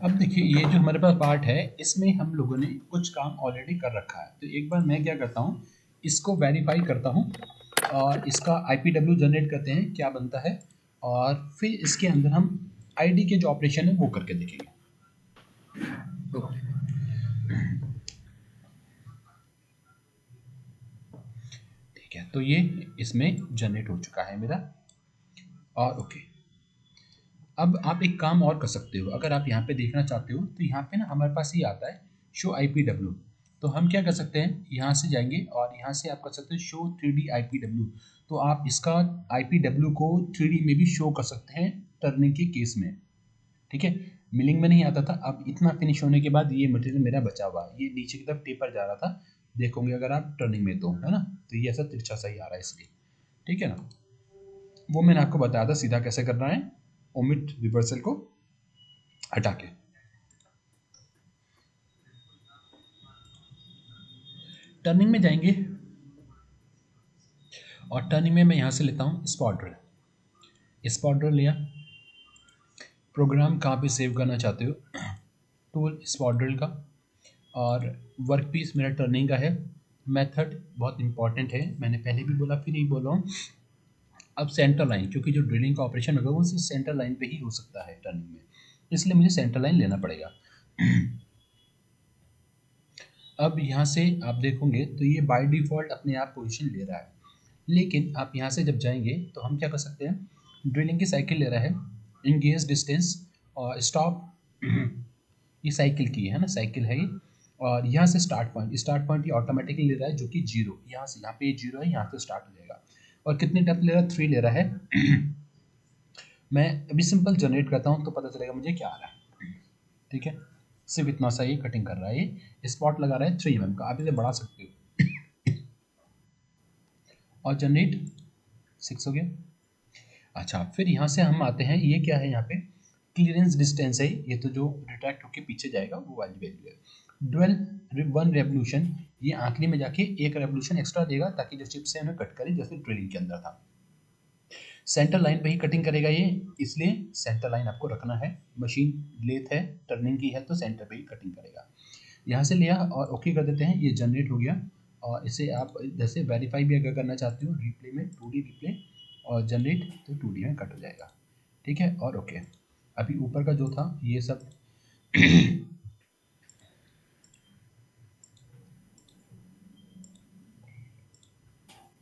अब देखिए ये जो हमारे पास पार्ट है इसमें हम लोगों ने कुछ काम ऑलरेडी कर रखा है, तो एक बार मैं क्या करता हूँ, इसको वेरीफाई करता हूँ और इसका IPW जनरेट करते हैं क्या बनता है, और फिर इसके अंदर हम ID के जो ऑपरेशन है वो करके देखेंगे। ओके। ठीक है, तो ये इसमें जनरेट हो चुका है मेरा, और ओके। अब आप एक काम और कर सकते हो, अगर आप यहाँ पे देखना चाहते हो तो यहाँ पे ना हमारे पास ये आता है शो IPW। तो हम क्या कर सकते हैं, यहाँ से जाएंगे और यहाँ से आप कर सकते हैं शो 3D IPW। तो आप इसका IPW को 3D में भी शो कर सकते हैं टर्निंग के केस में। ठीक है, मिलिंग में नहीं आता था, अब इतना फिनिश होने के बाद ये मटेरियल मेरा बचा हुआ, ये नीचे की तरफ टेपर जा रहा था, देखोगे अगर आप टर्निंग में, तो है ना, तो ये ऐसा तिरछा सही आ रहा है इसलिए। ठीक है ना, वो मैंने आपको बताया था सीधा कैसे करना है, ओमिट रिवर्सल को हटा के। टर्निंग में जाएंगे और टर्निंग में मैं यहाँ से लेता हूँ स्पॉट ड्रिल। स्पॉट ड्रिल लिया, प्रोग्राम कहाँ पे सेव करना चाहते हो, टूल स्पॉट ड्रिल का, और वर्क पीस मेरा टर्निंग का है। मेथड बहुत इंपॉर्टेंट है, मैंने पहले भी बोला फिर नहीं बोल रहा हूँ। अब सेंटर लाइन, क्योंकि जो ड्रिलिंग का ऑपरेशन होगा वो सिर्फ सेंटर लाइन पे ही हो सकता है टर्निंग में, इसलिए मुझे सेंटर लाइन लेना पड़ेगा। अब यहाँ से आप देखोगे तो ये बाय डिफ़ॉल्ट अपने आप पोजीशन ले रहा है, लेकिन आप यहाँ से जब जाएंगे तो हम क्या कर सकते हैं, ड्रिलिंग की साइकिल ले रहा है, इंगेज डिस्टेंस और स्टॉप, ये साइकिल की है ना, साइकिल है ये। और यहाँ से स्टार्ट पॉइंट ये ऑटोमेटिकली ले रहा है जो कि जीरो, यहाँ से, यहाँ पे ये जीरो है, यहाँ से स्टार्ट हो जाएगा। और कितनी डेप्थ ले रहा है, 3 ले रहा है। मैं अभी सिंपल जनरेट करता हूँ तो पता चलेगा मुझे क्या आ रहा है। ठीक है, सिर्फ इतना सा ही कटिंग कर रहा है, ये स्पॉट लगा रहा है 3 mm का, आप इसे बढ़ा सकते हो। और जनरेट 6 हो गया। अच्छा, फिर यहाँ से हम आते हैं, ये क्या है यहाँ पे, क्लियरेंस डिस्टेंस है, ये तो जो रिट्रैक्ट होकर पीछे जाएगा वो वाली वैल्यू है। ड्वेल 1 रेवोल्यूशन, ये आखिरी में जाके 1 रेवोल्यूशन एक्स्ट्रा देगा ताकि जो चिप से हमें कट करे जैसे ड्रिलिंग के अंदर था। सेंटर लाइन पे ही कटिंग करेगा ये, इसलिए सेंटर लाइन आपको रखना है, मशीन लेथ है, टर्निंग की है तो सेंटर पे ही कटिंग करेगा। यहाँ से लिया और ओके कर देते हैं, ये जनरेट हो गया। और इसे आप जैसे वेरीफाई भी अगर करना चाहते हो, रिप्ले में 2D रिप्ले और जनरेट, तो 2D में कट हो जाएगा। ठीक है, और ओके। अभी ऊपर का जो था ये सब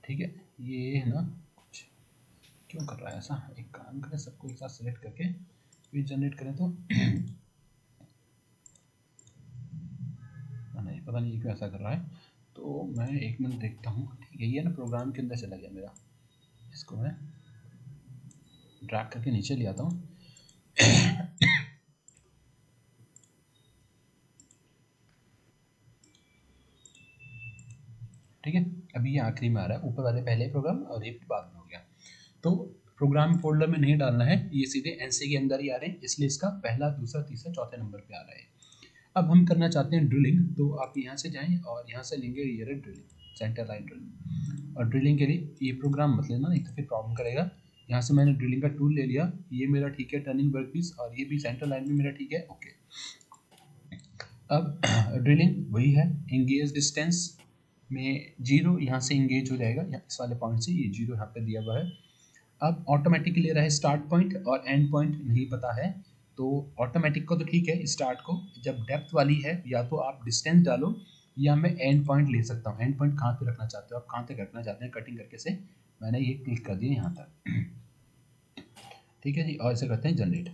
ठीक है, ये है ना, कुछ क्यों कर रहा है ऐसा, एक काम करें सबको एक साथ सेलेक्ट करके फिर जनरेट करें तो नहीं, पता नहीं क्यों ऐसा कर रहा है। तो मैं 1 मिनट देखता हूँ। ठीक है, ये ना प्रोग्राम के अंदर चला गया मेरा, इसको मैं ड्रैग करके नीचे ले आता हूँ। ठीक है, अभी ये आखिरी में आ रहा है, ऊपर वाले पहले प्रोग्राम और ये बाद में हो गया। तो प्रोग्राम फोल्डर में नहीं डालना है, ये सीधे एनसी के अंदर ही आ रहे हैं, इसलिए इसका पहला, दूसरा, तीसरा, चौथे नंबर पे आ रहा है। अब हम करना चाहते हैं ड्रिलिंग, तो आप यहाँ से जाएं और यहाँ से लेंगे ये रहा ड्रिलिंग, सेंटर लाइन ड्रिलिंग। और ड्रिलिंग के लिए ये प्रोग्राम मत लेना, नहीं तो फिर प्रॉब्लम करेगा। यहाँ से मैंने ड्रिलिंग का टूल ले लिया, ये मेरा ठीक है टर्निंग वर्क पीस, और ये भी सेंटर लाइन भी मेरा ठीक है, ओके। अब ड्रिलिंग वही है, इंगेज डिस्टेंस में जीरो, यहाँ से इंगेज हो जाएगा, इस वाले पॉइंट से ये जीरो यहाँ पे दिया हुआ है। अब ऑटोमेटिक ले रहा है स्टार्ट पॉइंट और एंड पॉइंट नहीं पता है, तो ऑटोमेटिक को तो ठीक है, स्टार्ट को जब डेप्थ वाली है या तो आप डिस्टेंस डालो या मैं एंड पॉइंट ले सकता हूँ। एंड पॉइंट कहाँ पे रखना चाहते हो आप, कहाँ तक रखना चाहते हैं कटिंग करके से, मैंने ये क्लिक कर दिया यहाँ तक। ठीक है जी, और इसे करते हैं जनरेट,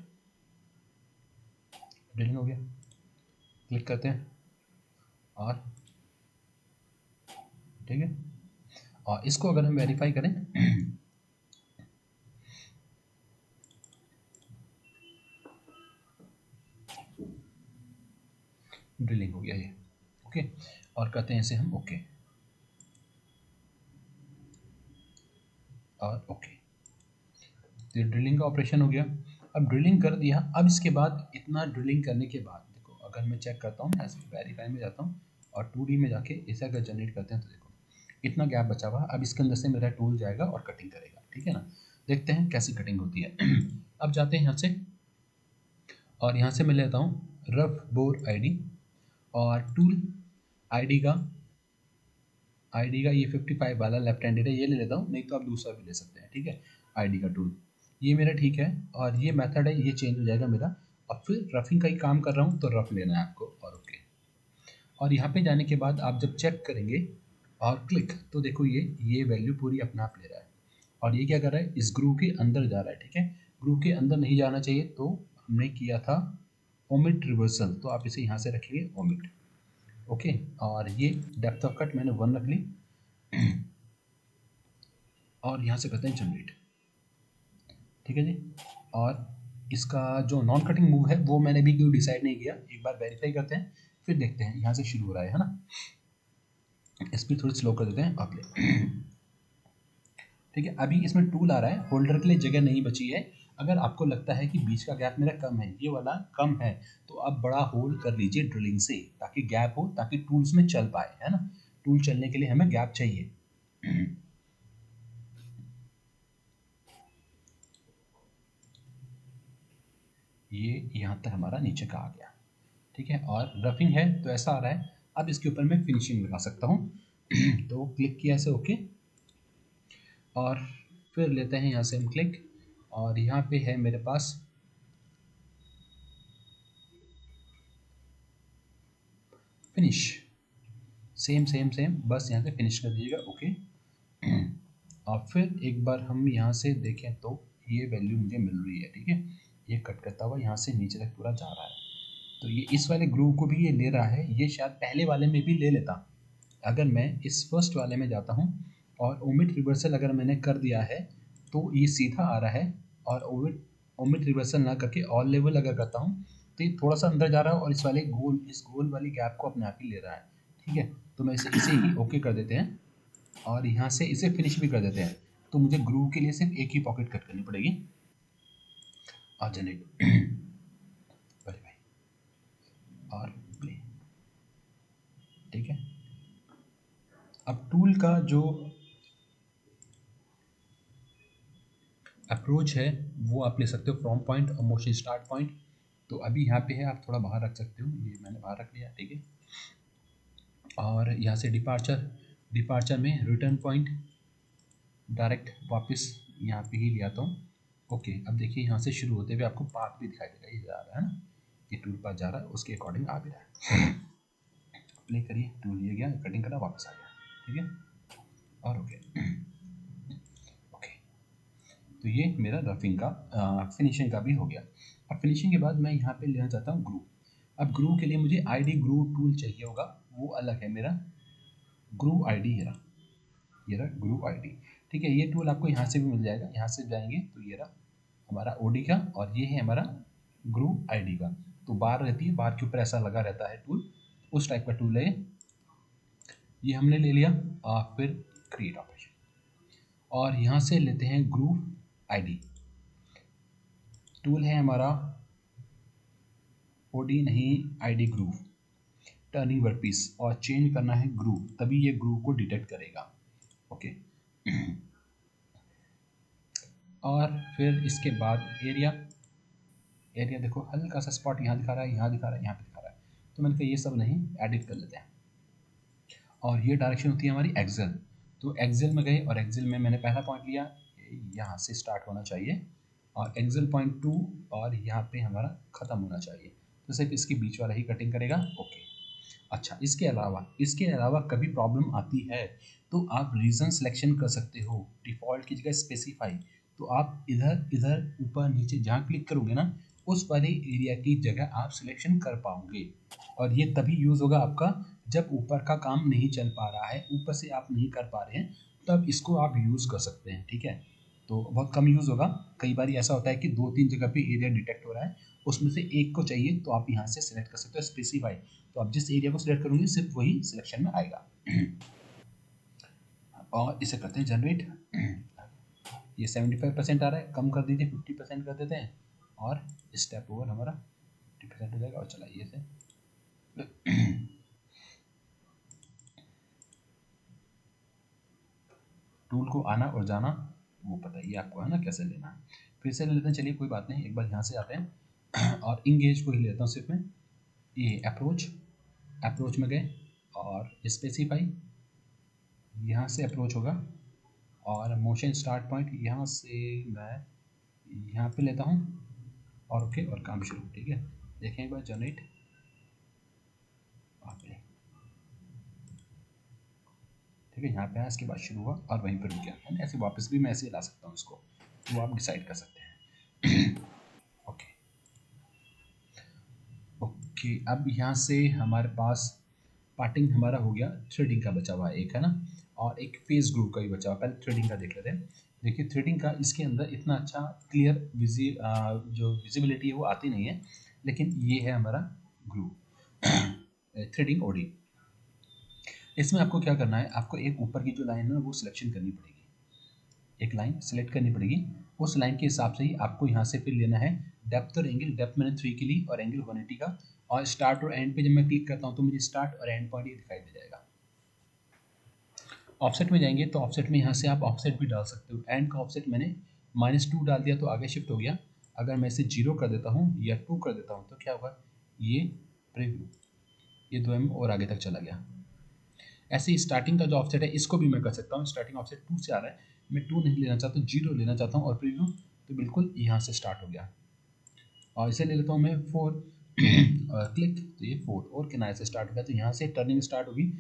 ड्रिलिंग हो गया, क्लिक करते हैं और ठीक है। और इसको अगर हम वेरीफाई करें ड्रिलिंग हो गया ये, ओके। और कहते हैं इसे हम ओके, और ओके, तो ड्रिलिंग का ऑपरेशन हो गया। अब ड्रिलिंग कर दिया, अब इसके बाद इतना ड्रिलिंग करने के बाद देखो, अगर मैं चेक करता हूँ, ऐसे वेरीफाई में जाता हूँ और 2D में जाके इसे अगर जनरेट करते हैं तो देखो इतना गैप बचा हुआ। अब इसके अंदर से मेरा टूल जाएगा और कटिंग करेगा, ठीक है ना। देखते हैं कैसी कटिंग होती है। अब जाते हैं यहाँ से और यहाँ से मैं लेता हूँ रफ बोर आईडी, और टूल आईडी का ये 55 वाला लेफ्ट हैंडेड है, ये ले लेता हूँ, नहीं तो आप दूसरा भी ले सकते हैं, ठीक है। आईडी का टूल ये मेरा ठीक है, और ये मेथड है, ये चेंज हो जाएगा मेरा। अब फिर रफिंग का ही काम कर रहा हूँ तो रफ लेना है आपको, और ओके। और यहाँ पे जाने के बाद आप जब चेक करेंगे और क्लिक, तो देखो ये वैल्यू पूरी अपने आप ले रहा है। और ये क्या कर रहा है, इस ग्रूव के अंदर जा रहा है, ठीक है। ग्रूव के अंदर नहीं जाना चाहिए, तो हमने किया था ओमिट रिवर्सल, तो आप इसे यहाँ से रखिए ओमिट, ओके। और ये डेप्थ ऑफ कट मैंने 1 रख ली, और यहाँ से करते हैं जनरेट, ठीक है जी। और इसका जो नॉन कटिंग मूव है वो मैंने भी क्यों डिसाइड नहीं किया, एक बार वेरीफाई करते हैं फिर देखते हैं। यहाँ से शुरू हो रहा है ना, स्पीड थोड़ी स्लो कर देते हैं आप, ठीक है। अभी इसमें टूल आ रहा है, होल्डर के लिए जगह नहीं बची है। अगर आपको लगता है कि बीच का गैप मेरा कम है, ये वाला कम है, तो आप बड़ा होल कर लीजिए ड्रिलिंग से, ताकि गैप हो, ताकि टूल्स में चल पाए, है ना। टूल चलने के लिए हमें गैप चाहिए। ये यहाँ तक हमारा नीचे का आ गया, ठीक है। और रफिंग है तो ऐसा आ रहा है। अब इसके ऊपर मैं फिनिशिंग लगा सकता हूँ तो क्लिक किया से ओके, और फिर लेते हैं यहाँ से हम क्लिक, और यहाँ पे है मेरे पास फिनिश, सेम सेम सेम, बस यहाँ से फिनिश कर दीजिएगा, ओके। और फिर एक बार हम यहाँ से देखें तो ये वैल्यू मुझे मिल रही है, ठीक है। ये कट करता हुआ यहाँ से नीचे तक पूरा जा रहा है, तो ये इस वाले ग्रूव को भी ये ले रहा है। ये शायद पहले वाले में भी ले लेता, अगर मैं इस फर्स्ट वाले में जाता हूँ और ओमिट रिवर्सल अगर मैंने कर दिया है तो ये सीधा आ रहा है, और ओमिट रिवर्सल ना करके ऑल लेवल अगर करता हूँ तो ये थोड़ा सा अंदर जा रहा है, और इस गोल वाली गैप को अपने आप ही ले रहा है, ठीक है। तो मैं इसे ही ओके कर देते हैं, और यहाँ से इसे फिनिश भी कर देते हैं। तो मुझे ग्रूव के लिए सिर्फ एक ही पॉकेट कट करनी पड़ेगी, और जनरेट बड़े भाई, और प्ले, ठीक है। अब टूल का जो अप्रोच है वो आप ले सकते हो फ्रॉम पॉइंट और मोशन स्टार्ट पॉइंट। तो अभी यहाँ पे है, आप थोड़ा बाहर रख सकते हो, ये मैंने बाहर रख लिया, ठीक है। और यहाँ से डिपार्चर में रिटर्न पॉइंट डायरेक्ट वापस यहाँ पे ही ले आता हूँ, ओके। अब देखिए यहाँ से शुरू होते हुए आपको पाथ भी दिखाई देगा, ये जा रहा है ना, ये टूल पाथ जा रहा है, उसके अकॉर्डिंग आ भी रहा है। प्ले करिए, टूल ये गया, कटिंग करा, वापस आ गया, ठीक है, और ओके ओके। तो ये मेरा रफिंग का फिनिशिंग का भी हो गया। अब फिनिशिंग के बाद मैं यहाँ पे लेना चाहता हूँ ग्रू। अब ग्रू के लिए मुझे आईडी ग्रू टूल चाहिए होगा, वो अलग है मेरा ग्रू आईडी, ये रहा ग्रू आईडी, ठीक है। ये टूल आपको यहाँ से भी मिल जाएगा, यहाँ से जाएंगे तो ये रहा हमारा ओडी का, और ये है हमारा ग्रू आईडी का। तो बार रहती है, बार के ऊपर ऐसा लगा रहता है टूल, उस टाइप का टूल है ये हमने ले लिया। फिर क्रिएट ऑपरेशन, और यहाँ से लेते हैं ग्रूव आईडी, टूल है हमारा ओडी नहीं आईडी ग्रूव, टर्निंग वर्कपीस, और चेंज करना है ग्रूव, तभी ये ग्रूव को डिटेक्ट करेगा, ओके। और फिर इसके बाद एरिया देखो हल्का सा स्पॉट यहाँ दिखा रहा है, यहाँ दिखा रहा है, यहाँ पे दिखा रहा है, तो मैंने कहा ये सब नहीं, एडिट कर लेते हैं। और ये डायरेक्शन होती है हमारी एक्सेल, तो एक्सेल में गए, और एक्सेल में मैंने पहला पॉइंट लिया, यहाँ से स्टार्ट होना चाहिए, और एक्सेल पॉइंट 2 और यहाँ पे हमारा ख़त्म होना चाहिए, तो सिर्फ इसके बीच वाला ही कटिंग करेगा, ओके। अच्छा, इसके अलावा कभी प्रॉब्लम आती है तो आप रीजन सिलेक्शन कर सकते हो, डिफ़ॉल्ट की जगह स्पेसिफाई, तो आप इधर इधर ऊपर नीचे जहाँ क्लिक करोगे ना, उस वाले एरिया की जगह आप सिलेक्शन कर पाओगे। और ये तभी यूज़ होगा आपका जब ऊपर का काम नहीं चल पा रहा है, ऊपर से आप नहीं कर पा रहे हैं, तब इसको आप यूज़ कर सकते हैं, ठीक है। तो बहुत कम यूज़ होगा, कई बार ऐसा होता है कि 2-3 जगह पे एरिया डिटेक्ट हो रहा है, उसमें से एक को चाहिए तो आप यहाँ से सिलेक्ट कर सकते हो स्पेसिफाई, तो आप जिस एरिया को सिलेक्ट करोगे सिर्फ वही सिलेक्शन में आएगा। और इसे करते हैं जनरेट, ये 75% आ रहा है, कम कर दीजिए 50% कर देते हैं, और स्टेप ओवर हमारा 50% हो जाएगा। और चलाइए इसे, टूल को आना और जाना वो पता ही आपको है ना कैसे लेना है। फिर से ले लेते हैं, चलिए कोई बात नहीं, एक बार यहाँ से आते हैं और इंगेज को ही लेता हूँ सिर्फ मैं, ये अप्रोच में गए और स्पेसिफाई, यहाँ से अप्रोच होगा और मोशन स्टार्ट पॉइंट यहाँ से मैं यहाँ पे लेता हूँ और ओके और काम शुरू। ठीक है, देखें एक बार जनरेट और प्ले। ठीक है, यहाँ पे आया, इसके बाद शुरू हुआ और वहीं पर रुक गया है। ऐसे वापस भी मैं ऐसे ला सकता हूँ इसको, वो आप डिसाइड कर सकते हैं। ओके ओके, अब यहाँ से हमारे पास पार्टिंग हमारा हो गया, थ्रेडिंग का बचा हुआ एक है ना, और एक फेस ग्रुप का भी बचा हुआ। पहले थ्रेडिंग का देख लेते हैं। देखिए थ्रेडिंग का इसके अंदर इतना अच्छा क्लियर जो विजिबिलिटी है वो आती नहीं है, लेकिन ये है हमारा ग्रुप थ्रेडिंग ओडी। इसमें आपको क्या करना है, आपको एक ऊपर की जो लाइन है वो सिलेक्शन करनी पड़ेगी, एक लाइन सेलेक्ट करनी पड़ेगी। उस लाइन के हिसाब से ही आपको यहाँ से फिर लेना है डेप्थ और एंगल। डेप्थ मैंने 3 की ली और एंगल 180 का, और स्टार्ट और एंड पे जब मैं क्लिक करता हूँ तो मुझे स्टार्ट और एंड पॉइंट ये दिखाई दे जाएगा। ऑफसेट में जाएंगे तो ऑफसेट में यहाँ से आप ऑफसेट भी डाल सकते हो। एंड का ऑफसेट मैंने -2 डाल दिया तो आगे शिफ्ट हो गया। अगर मैं इसे 0 कर देता हूँ या 2 कर देता हूँ तो क्या होगा, ये प्रीव्यू, ये 2 mm और आगे तक चला गया। ऐसे ही स्टार्टिंग का जो ऑफसेट है इसको भी मैं कर सकता हूँ। स्टार्टिंग ऑफसेट 2 से आ रहा है, मैं 2 नहीं लेना चाहता, 0 लेना चाहता हूँ और प्रीव्यू, तो बिल्कुल यहाँ से स्टार्ट हो गया। और इसे ले लेता हूँ मैं 4 क्लिक, तो ये 4 और किनारे से स्टार्ट हो गया। तो यहाँ से टर्निंग स्टार्ट होगी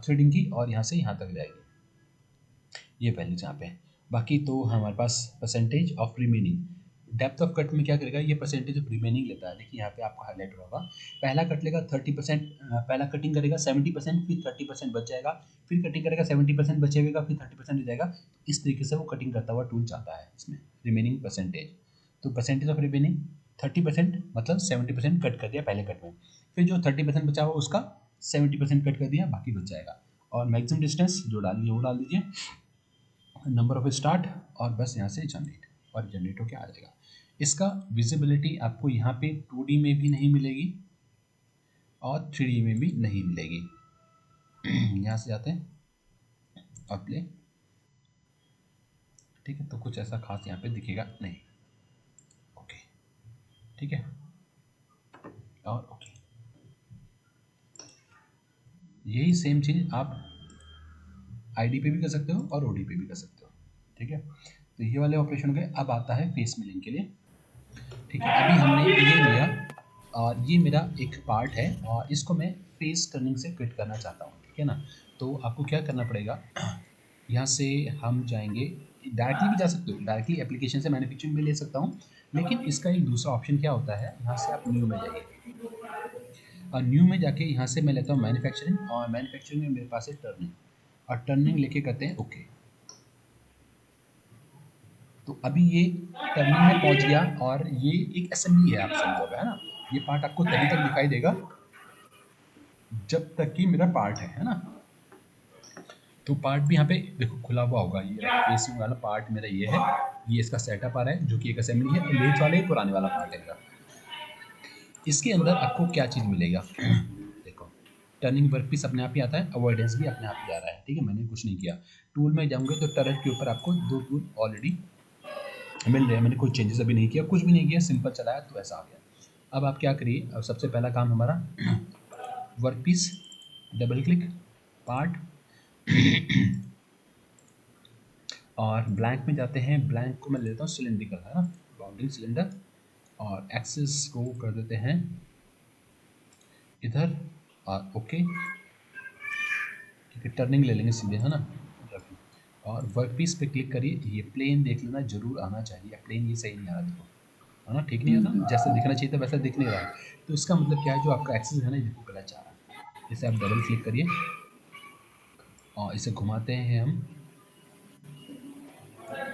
थ्रेडिंग की और यहाँ से यहाँ तक जाएगी। ये पहले जहाँ पे है। बाकी तो हमारे पास percentage of remaining, depth of cut में क्या करेगा, ये परसेंटेज ऑफ रिमेनिंग लेता है। देखिए यहाँ पे आपको हाईलाइट होगा, पहला कट लेगा 30%, पहला कटिंग करेगा 70%, फिर 30% बच जाएगा, फिर कटिंग करेगा 70% बचेगा, फिर 30% हो जाएगा। इस तरीके से वो कटिंग करता हुआ टूल जाता है इसमें रिमेनिंग परसेंटेज। तो परसेंटेज ऑफ रिमेनिंग 30%, मतलब 70% कट कर दिया पहले कट में, फिर जो 30% बचा हुआ उसका 70% कट कर दिया, बाकी बच जाएगा। और मैक्सिमम डिस्टेंस जो डालनी है वो डाल दीजिए, नंबर ऑफ स्टार्ट, और बस यहाँ से जनरेट, और जनरेट होकर आ जाएगा। इसका विजिबिलिटी आपको यहाँ पे 2D में भी नहीं मिलेगी और 3D में भी नहीं मिलेगी। यहाँ से जाते हैं और प्ले। ठीक है, तो कुछ ऐसा खास यहाँ पे दिखेगा नहीं। ओके, ठीक है, और ओके, यही सेम चीज़ आप ID पे भी कर सकते हो और OD पे भी कर सकते हो। ठीक है, तो ये वाले ऑपरेशन हो गए। अब आता है फेस मिलिंग के लिए। ठीक है, अभी हमने ये लिया और ये मेरा एक पार्ट है और इसको मैं फेस टर्निंग से फिट करना चाहता हूँ। ठीक है ना, तो आपको क्या करना पड़ेगा, यहाँ से हम जाएंगे, डायरेक्टली भी जा सकते हो, डायरेक्टली एप्लीकेशन से मैन्युफैक्चरिंग में ले सकता हूँ, लेकिन इसका एक दूसरा ऑप्शन क्या होता है, यहाँ से आप न्यू में जाइए और न्यू में जाके यहाँ से मैं लेता हूँ मैन्युफैक्चरिंग, और मैन्युफैक्चरिंग में मेरे पास है टर्निंग, और टर्निंग लेके करते हैं ओके। तो अभी ये टर्निंग में पहुंच गया और ये एक असेंबली है, आप समझोगे है ना। ये पार्ट आपको तभी तक दिखाई देगा जब तक कि मेरा पार्ट है ना। तो पार्ट भी यहाँ पे देखो खुला हुआ होगा, ये फेसिंग वाला पार्ट मेरा ये है, ये इसका सेटअप आ रहा है जो कि एक असेंबली है, और लेथ वाले पुराने वाला पार्ट है मेरा। इसके अंदर आपको क्या चीज़ मिलेगा, देखो टर्निंग वर्कपीस अपने आप ही आता है, अवॉइडेंस भी अपने आप ही आ रहा है। ठीक है, मैंने कुछ नहीं किया। टूल में जाऊँगे तो टर्रेट के ऊपर आपको 2 टूल ऑलरेडी मिल रहे हैं, मैंने कोई चेंजेस अभी नहीं किया, कुछ भी नहीं किया, सिंपल चलाया तो ऐसा आ गया। अब आप क्या करिए, अब सबसे पहला काम हमारा work piece, double click, part, और ब्लैंक में जाते हैं। ब्लैंक को मैं लेता हूँ सिलेंड्रिकल है ना, बाउंड्री सिलेंडर, और एक्सेस को कर देते हैं इधर, और ओके। ठीक है, टर्निंग ले लेंगे सीधे है ना, और वर्क पीस पे क्लिक करिए। ये प्लेन देख लेना जरूर आना चाहिए, प्लेन ये सही नहीं आ रहा देखो है ना, ठीक नहीं है ना, जैसा दिखना चाहिए था वैसा दिख नहीं रहा है। तो इसका मतलब क्या है, जो आपका एक्सेस है ना ये देखो गलत जा रहा है। इसे आप डबल क्लिक करिए और इसे घुमाते हैं हम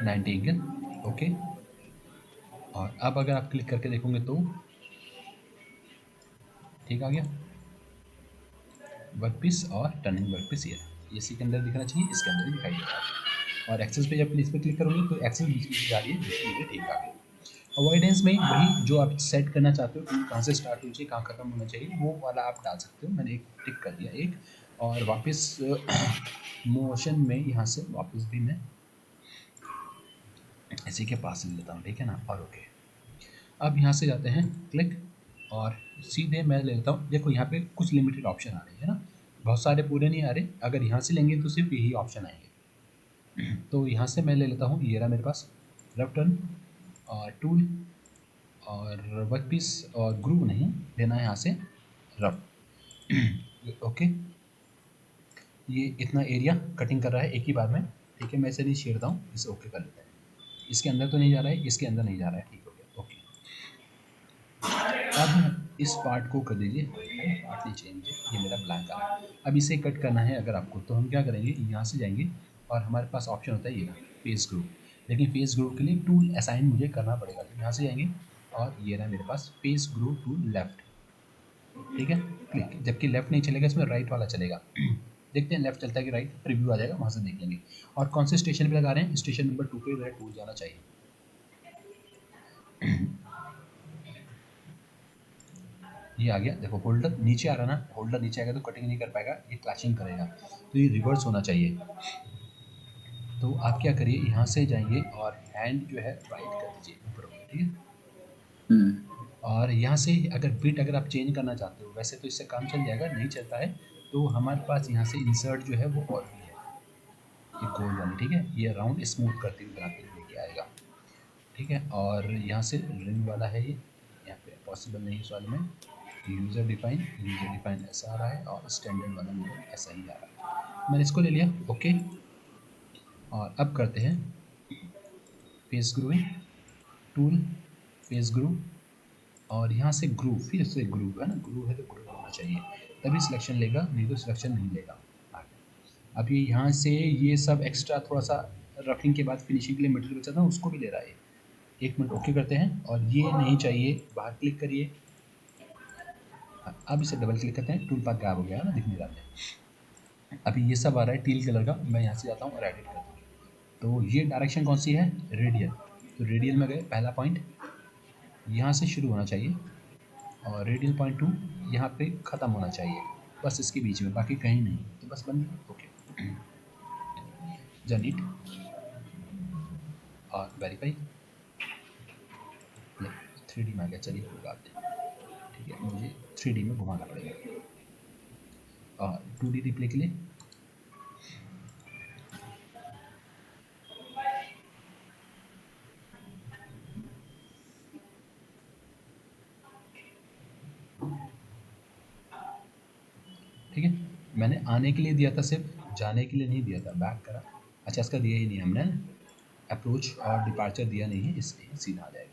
90 एंगल, ओके। और अब अगर आप क्लिक करके देखोगे तो ठीक आ गया वर्क पीस, और टर्निंग वर्क पीस ये इसी के अंदर दिखना चाहिए, इसके अंदर ही दिखाई देगा। और एक्सेस पे जब इस पर क्लिक करोगे तो एक्सेस बीच बीच में आ रही है, देखिए ठीक आ गया। अवॉइडेंस में वही जो आप सेट करना चाहते हो, कहाँ से स्टार्ट होना चाहिए, कहाँ खत्म होना चाहिए, वो वाला आप डाल सकते हो। मैंने एक टिक कर दिया एक, और वापस मोशन में यहाँ से वापस भी मैं इसी के पास ले लेता हूँ, ठीक है ना, और ओके। अब यहाँ से जाते हैं क्लिक, और सीधे मैं ले लेता हूँ। देखो यहाँ पे कुछ लिमिटेड ऑप्शन आ रहे हैं ना, बहुत सारे पूरे नहीं आ रहे। अगर यहाँ से लेंगे तो सिर्फ यही ऑप्शन आएंगे। तो यहाँ से मैं ले लेता हूँ, ये रहा मेरे पास रफ टर्न और टूल और वर्क पीस और ग्रूव नहीं लेना है यहाँ से, रफ। ओके, ये इतना एरिया कटिंग कर रहा है एक ही बार में, ठीक है। मैं इसे नहीं छेड़ता हूँ, इसे ओके कर लेते हैं। इसके अंदर तो नहीं जा रहा है, इसके अंदर नहीं जा रहा है, ठीक हो गया, ओके। अब इस पार्ट को कर दीजिए, पार्ट नहीं चाहिए मुझे, ये मेरा ब्लैंक आ रहा है। अब इसे कट करना है अगर आपको, तो हम क्या करेंगे, यहाँ से जाएंगे और हमारे पास ऑप्शन होता है ये रहा फेस ग्रुप। लेकिन फेस ग्रुप के लिए टूल असाइन मुझे करना पड़ेगा, तो यहाँ से जाएंगे और ये रहा मेरे पास फेस ग्रुप टूल लेफ्ट, ठीक है, क्लिक। जबकि लेफ्ट नहीं चलेगा, इसमें राइट वाला चलेगा। देखते हैं लेफ्ट चलता है कि राइट, प्रीव्यू आ जाएगा, वहाँ से देख लेंगे। और कौन से स्टेशन पे लगा रहे हैं, स्टेशन नंबर 2 पे टूल जाना चाहिए। ये आ गया, देखो होल्डर नीचे आ रहा ना, होल्डर नीचे आएगा तो कटिंग नहीं कर पाएगा, ये क्लैशिंग करेगा, तो ये रिवर्स होना चाहिए। तो आप क्या करिए, यहाँ से जाएंगे और हैंड जो है राइट कर दीजिए ऊपर, ठीक है। और यहाँ से अगर बिट अगर आप चेंज करना चाहते हो, वैसे तो इससे काम चल जाएगा, नहीं चलता है तो हमारे पास यहाँ से इंसर्ट जो है वो और भी है, ये गोल वाली, ठीक है। ये राउंड स्मूथ करते हुए बनाते हुए लेके आएगा, ठीक है। और यहाँ से रिंग वाला है, ये यहाँ पे पॉसिबल नहीं इस वाले में। यूज़र डिफाइन ऐसा आ रहा है और स्टैंडर्ड वाला मेरा ऐसा ही आ रहा है। मैंने इसको ले लिया, ओके। और अब करते हैं face grooving tool, face groove, और यहाँ से ग्रूव, फिर से ग्रूव है ना, ग्रूव है तो ग्रूव होना चाहिए, तभी सिलेक्शन लेगा, नहीं तो सिलेक्शन नहीं लेगा। अब ये यहाँ से ये सब एक्स्ट्रा थोड़ा सा रफिंग के बाद फिनिशिंग के लिए मटेरियल बचा था, उसको भी ले रहा है। एक मिनट, ओके करते हैं। और ये नहीं चाहिए, बाहर क्लिक करिए। अब इसे डबल क्लिक करते हैं, टूल पाथ गायब हो गया है ना, दिखने लगा है। अभी ये सब आ रहा है टील कलर का, मैं यहाँ से जाता हूँ और एडिट करता हूँ। तो ये डायरेक्शन कौन सी है, रेडियल। तो रेडियल में गए, पहला पॉइंट यहाँ से शुरू होना चाहिए और रेडियल पॉइंट 2 यहाँ पे ख़त्म होना चाहिए, बस इसके बीच में, बाकी कहीं नहीं। तो बस बन गया, ओके। जनरेट और वेरीफाई, 3D में आ गया, चलिए कोई बात नहीं, ठीक है। मुझे 3D में घुमाना पड़ेगा और 2D रिप्ले के लिए ठीक है। मैंने आने के लिए दिया था, सिर्फ जाने के लिए नहीं दिया था, बैक करा, अच्छा इसका दिया ही नहीं हमने, अप्रोच और डिपार्चर दिया नहीं है, इसलिए सीधा आ जाएगा।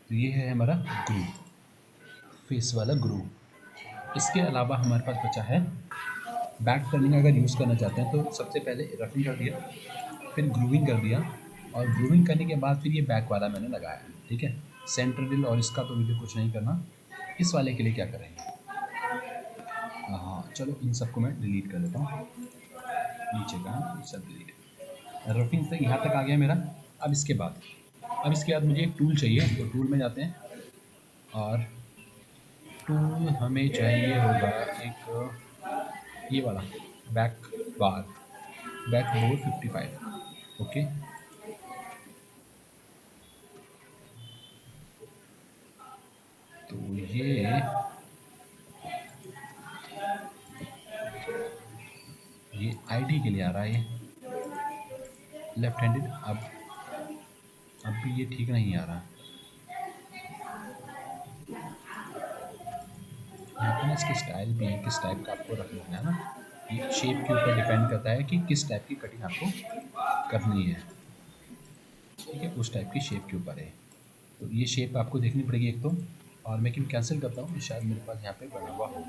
तो ये है हमारा ग्रू, फेस वाला ग्रू। इसके अलावा हमारे पास बचा है बैक टर्निंग। अगर यूज़ करना चाहते हैं तो सबसे पहले रफिंग कर दिया, फिर ग्रूविंग कर दिया, और ग्रूविंग करने के बाद फिर ये बैक वाला मैंने लगाया, ठीक है। सेंटर डिल और इसका तो मुझे कुछ नहीं करना। इस वाले के लिए क्या करेंगे, हाँ चलो इन सबको मैं डिलीट कर देता हूँ, नीचे का सब डिलीट। रफिंग तक यहाँ तक आ गया मेरा। अब इसके बाद मुझे एक टूल चाहिए, तो टूल में जाते हैं और टूल हमें चाहिए होगा एक ये वाला बैक बार, बैक बोर्ड 55, ओके। तो ये आईडी के लिए आ रहा है, ये लेफ्ट हैंडेड। अब भी ये ठीक नहीं आ रहा, यहाँ पे ना इसके स्टाइल भी है, किस टाइप का आपको रखना है ना, ये शेप के ऊपर डिपेंड करता है कि किस टाइप की कटिंग आपको करनी है, ठीक है, उस टाइप की शेप के ऊपर है। तो ये शेप आपको देखनी पड़ेगी एक तो, और मैं क्यों कैंसिल करता हूँ, शायद मेरे पास यहाँ पे बना हुआ हो।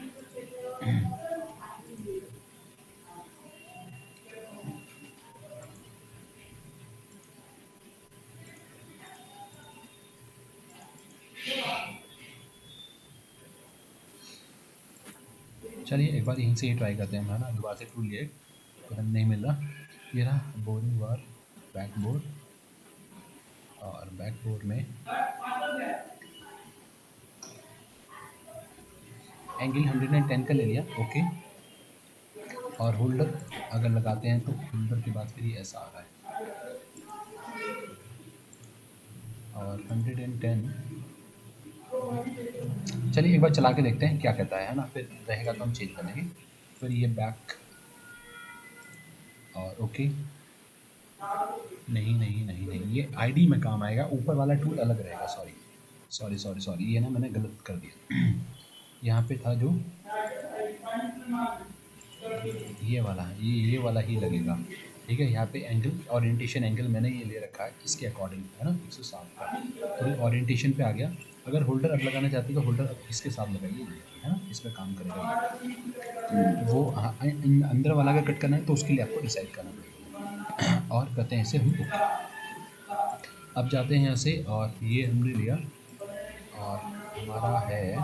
चलिए एक बार यहीं से ही ट्राई करते हैं, है ना, दोबारा से टूल लिए तो नहीं मिल रहा। ये रहा बोरिंग बार बैक बोर्ड, और बैक बोर्ड में एंगल 110 का ले लिया, ओके। और होल्डर अगर लगाते हैं तो होल्डर के बाद फिर ये ऐसा आ रहा है, और 110 चलिए एक बार चला के देखते हैं क्या कहता है ना, फिर रहेगा तो हम चेंज कर लेंगे। फिर ये बैक और ओके। नहीं नहीं नहीं नहीं, ये आईडी में काम आएगा, ऊपर वाला टूल अलग रहेगा। सॉरी सॉरी सॉरी सॉरी, ये ना मैंने गलत कर दिया। यहाँ पे था जो ये वाला, ये वाला ही लगेगा। ठीक है, यहाँ पे एंगल, ओरिएंटेशन एंगल मैंने ये ले रखा है इसके अकॉर्डिंग, है ना, 160 का। तो ओरिएंटेशन पे आ गया। अगर होल्डर अब लगाना चाहते हो तो होल्डर अब इसके साथ लगाइए, है ना, इस पर काम करेगा ये। वो अंदर वाला अगर कट करना है तो उसके लिए आपको डिसाइड करना पड़ेगा। और कहते हैं इसे हम ओके। अब जाते हैं यहाँ से, और ये हमने लिया, और हमारा है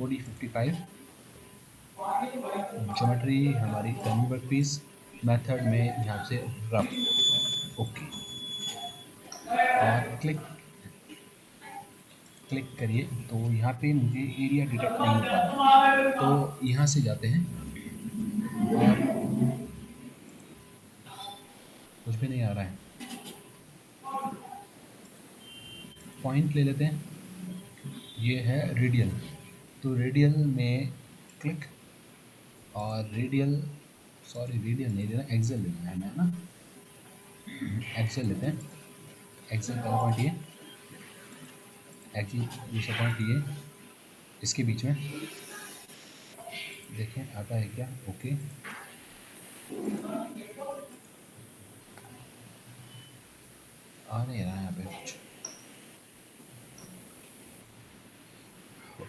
OD 55। ज्योमेट्री हमारी टर्निंग वर्क पीस, मेथड में यहाँ से रफ, ओके। और क्लिक करिए, तो यहाँ पे मुझे एरिया डिटेक्ट नहीं हो पा रहा है, तो यहाँ से जाते हैं और कुछ भी नहीं आ रहा है। पॉइंट ले लेते हैं, ये है रेडियल, तो रेडियल में क्लिक, और रेडियल, सॉरी रेडियल नहीं लेना, एक्सेल लेना है ना, एक्सेल लेते हैं। एक्सेल पहला पॉइंट ये, एक्सेल दूसरा पॉइंट ये, इसके बीच में देखें आता है क्या, ओके। आ नहीं रहा है यहाँ पे कुछ,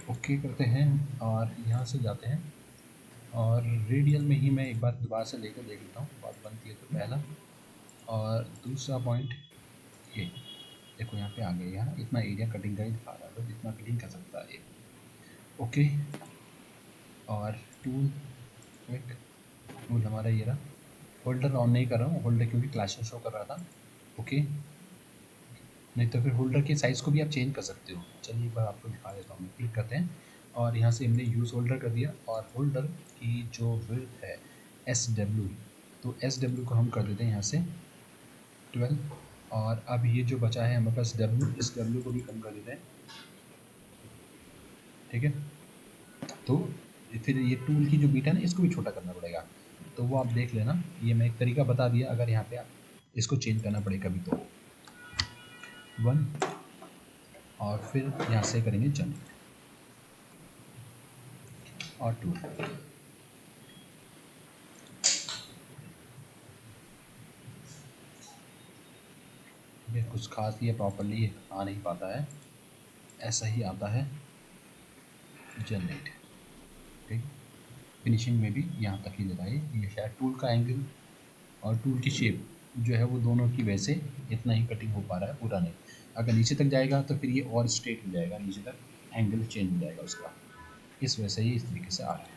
ओके करते हैं और यहाँ से जाते हैं, और रेडियल में ही मैं एक बार दोबारा से लेकर देख लेता हूँ बात बनती है तो। पहला और दूसरा पॉइंट ये देखो, यहाँ पे आ गया, यहाँ इतना एरिया कटिंग का ही दिखा रहा है, तो इतना कटिंग कर सकता है ये, ओके। और टूल हमारा ये रहा। होल्डर ऑन नहीं कर रहा हूँ, होल्डर क्योंकि क्लैशेस शो कर रहा था, ओके। नहीं तो फिर होल्डर के साइज़ को भी आप चेंज कर सकते हो। चलिए एक बार आपको दिखा देता हूँ मैं। क्लिक करते हैं और यहाँ से हमने यूज़ होल्डर कर दिया, और होल्डर की जो विड्थ है SW, तो SW को हम कर देते हैं यहाँ से 12। और अब ये जो बचा है हमारे पास W, इस W को भी कम कर देते हैं, ठीक है। तो फिर ये टूल की जो बीट है ना, इसको भी छोटा करना पड़ेगा, तो वो आप देख लेना। ये मैं एक तरीका बता दिया, अगर यहाँ पे आप इसको चेंज करना पड़े कभी तो 1, और फिर यहाँ से करेंगे जनरेट और टूल। ये कुछ खास ये प्रॉपरली आ नहीं पाता है, ऐसा ही आता है जनरेट, ठीक। फिनिशिंग में भी यहाँ तक ही लगाए। ये शायद टूल का एंगल और टूल की शेप जो है वो दोनों की वजह से इतना ही कटिंग हो पा रहा है, पूरा नहीं। अगर नीचे तक जाएगा तो फिर ये और स्ट्रेट हो जाएगा, नीचे तक एंगल चेंज हो जाएगा उसका, इस वजह से ये इस तरीके से आ रहा है।